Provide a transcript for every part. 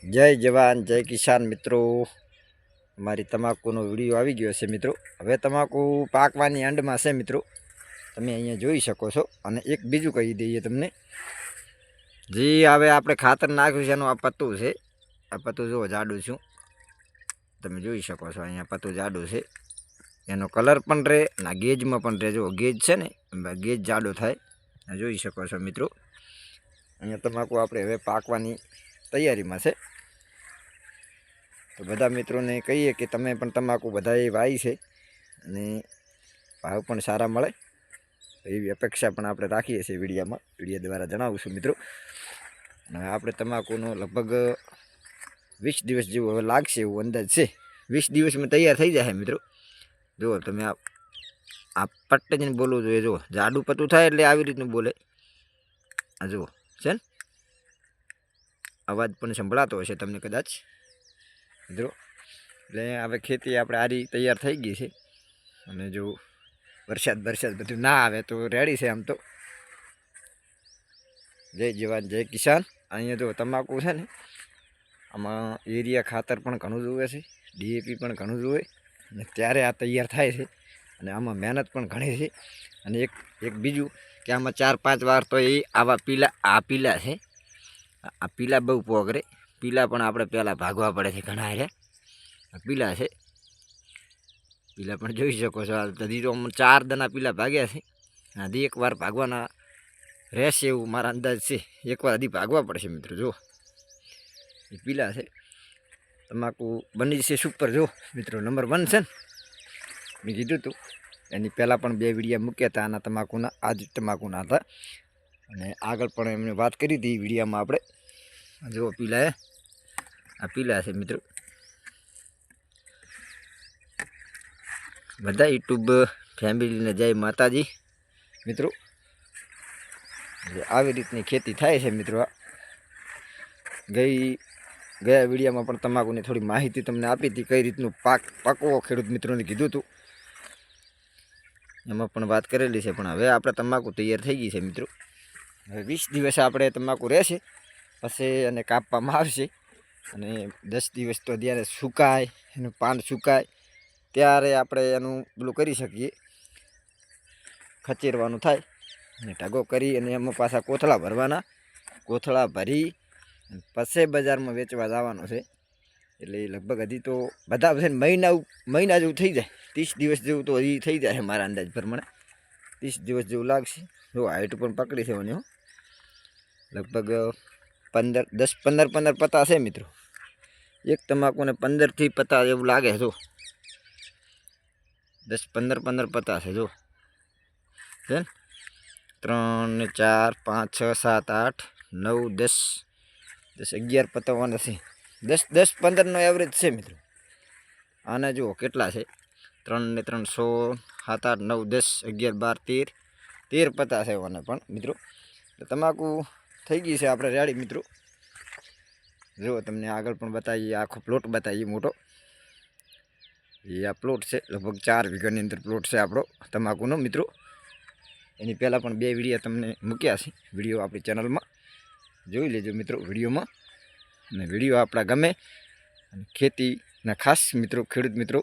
જય જવાન જય કિસાન મિત્રો, અમારી તમાકુનો વિડીયો આવી ગયો છે મિત્રો। હવે તમાકુ પાકવાની એન્ડમાં છે મિત્રો, તમે અહીંયા જોઈ શકો છો। અને એક બીજું કહી દઈએ તમને, જે હવે આપણે ખાતર નાખ્યું છે એનું આ પત્તું છે। આ પત્તું જુઓ જાડું છું, તમે જોઈ શકો છો। અહીંયા પત્તું જાડું છે, એનો કલર પણ રહે અને ગેજમાં પણ રહે। જો ગેજ છે ને, ગેજ જાડો થાય, જોઈ શકો છો મિત્રો। અહીંયા તમાકુ આપણે હવે પાકવાની તૈયારીમાં છે। તો બધા મિત્રોને કહીએ કે તમે પણ તમાકુ બધાએ વાવી છે અને ભાવ પણ સારા મળે એવી અપેક્ષા પણ આપણે રાખીએ છીએ। વિડીયો દ્વારા જણાવું છું મિત્રો। અને આપણે તમાકુનો લગભગ 20 દિવસ જેવું હવે લાગશે એવું અંદાજ છે। 20 દિવસમાં તૈયાર થઈ જશે મિત્રો। જુઓ તમે આ પટ્ટ જઈને બોલવું જોઈએ। જુઓ જાડું પતું થાય એટલે આવી રીતનું બોલે। આ જુઓ છે ને, અવાજ પણ સંભળાતો હશે તમને કદાચ મિત્રો। એટલે હવે ખેતી આપણે આરી તૈયાર થઈ ગઈ છે। અને જો વરસાદ બધું ના આવે તો રેડી છે આમ તો। જય જવાન જય કિસાન। અહીંયા જો તમાકુ છે ને, આમાં યુરિયા ખાતર પણ ઘણું જોવે છે, ડીએપી પણ ઘણું જોવે, અને ત્યારે આ તૈયાર થાય છે। અને આમાં મહેનત પણ ઘણી છે। અને એક બીજું કે આમાં 4-5 વાર તો એ આવા પીલા છે। આ પીલા બહુ પોગરે, પીલા પણ આપણે પહેલાં ભાગવા પડે છે ઘણા છે। પીલા છે, પીલા પણ જોઈ શકો છો। હજી તો 4 દના પીલા ભાગ્યા છે, હજી એકવાર ભાગવાના રહેશે એવું મારા અંદાજ છે। એકવાર હજી ભાગવા પડશે મિત્રો। જો એ પીલા છે, તમાકુ બની જશે સુપર। જો મિત્રો નંબર 1 છે ને, મેં કીધું હતું એની પહેલાં પણ 2 વિડીયા મૂક્યા હતા આના તમાકુના, આ જ તમાકુના હતા। અને આગળ પણ એમને વાત કરી હતી વિડીયામાં આપણે। જો પીલા આ પીલા છે મિત્રો। બધા યુટ્યુબ ફેમિલીને જય માતાજી મિત્રો। આવી રીતની ખેતી થાય છે મિત્રો। ગયા વિડીયોમાં પણ તમાકુની થોડી માહિતી તમને આપી હતી, કઈ રીતનું પાકવો ખેડૂત મિત્રોને કીધું હતું, એમાં પણ વાત કરેલી છે। પણ હવે આપણે તમાકુ તૈયાર થઈ ગઈ છે મિત્રો। હવે 20 દિવસ આપણે તમાકુ રહેશે, પછી અને કાપવામાં આવશે। અને 10 દિવસ તો જ્યારે સુકાય, એનું પાન સુકાય ત્યારે આપણે એનું પેલું કરી શકીએ, ખચેરવાનું થાય અને ઢગો કરી અને એમાં પાછા કોથળા ભરવાના। કોથળા ભરી પછી બજારમાં વેચવા જવાનું છે। એટલે લગભગ હજી તો બધા છે ને મહિના જેવું થઈ જાય, 30 દિવસ જેવું તો હજી થઈ જાય મારા અંદાજ પ્રમાણે। 30 દિવસ જેવું લાગશે। જો હાઈટ પણ પકડી છે મને, લગભગ 15 પત્તા છે મિત્રો। એક તમાકુને 15થી પત્તા એવું લાગે। જો 10-15 પત્તા છે। જો છે ને, 3 4 5 6 7 8 9 10 11 પત્તાવાના છે। 10-15 નો એવરેજ છે મિત્રો। આના જુઓ કેટલા છે, 3 ને 3 16 7 8 9 10 11 12 13 પત્તા છે આના પણ મિત્રો। તમાકુ થઈ ગઈ છે આપણે રેડી મિત્રો। જો તમને આગળ પણ બતાવીએ, આખો પ્લોટ બતાવીએ મોટો। એ આ પ્લોટ છે, લગભગ 4 વીઘાની અંદર પ્લોટ છે આપણો તમાકુનો મિત્રો। એની પહેલાં પણ 2 વિડીયો તમને મૂક્યા છે, વિડીયો આપણી ચેનલમાં જોઈ લેજો મિત્રો વિડીયોમાં। અને વિડીયો આપણા ગમે અને ખેતીના ખાસ મિત્રો, ખેડૂત મિત્રો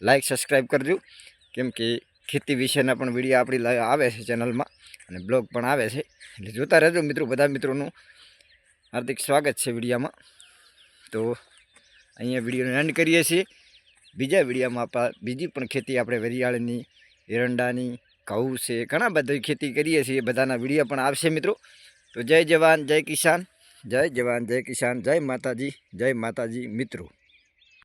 લાઈક સબસ્ક્રાઈબ કરજો, કેમ કે ખેતી વિશેના પણ વિડીયો આપણી આવે છે ચેનલમાં, અને બ્લોગ પણ આવે છે। એટલે જોતા રહેજો મિત્રો। બધા મિત્રોનું હાર્દિક સ્વાગત છે વિડીયામાં। તો અહીંયા વિડીયોનો એન્ડ કરીએ છીએ। બીજા વિડીયોમાં બીજી પણ ખેતી આપણે વરિયાળીની, એરંડાની, ઘઉં છે, ઘણા બધી ખેતી કરીએ છીએ, બધાના વિડીયો પણ આવશે મિત્રો। તો જય જવાન જય કિસાન, જય જવાન જય કિસાન, જય માતાજી મિત્રો।